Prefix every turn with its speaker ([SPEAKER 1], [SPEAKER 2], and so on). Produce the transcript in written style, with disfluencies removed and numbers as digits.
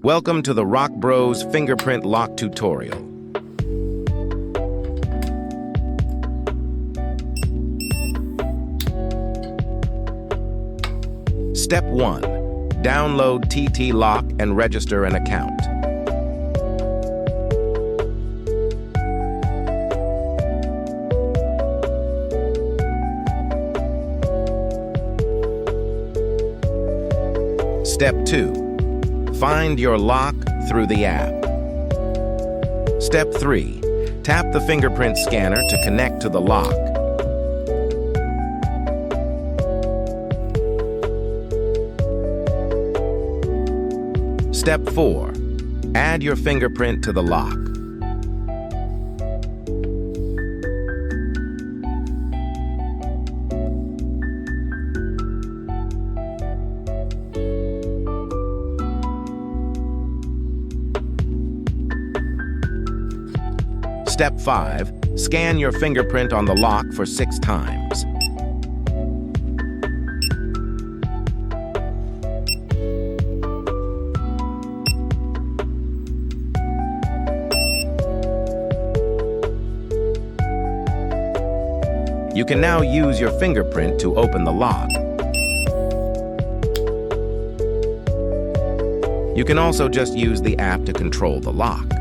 [SPEAKER 1] Welcome to the Rockbros fingerprint lock tutorial. Step 1. Download TT Lock and register an account. Step 2. Find your lock through the app. Step 3. Tap the fingerprint scanner to connect to the lock. Step 4. Add your fingerprint to the lock. Step 5. Scan your fingerprint on the lock for 6 times. You can now use your fingerprint to open the lock. You can also just use the app to control the lock.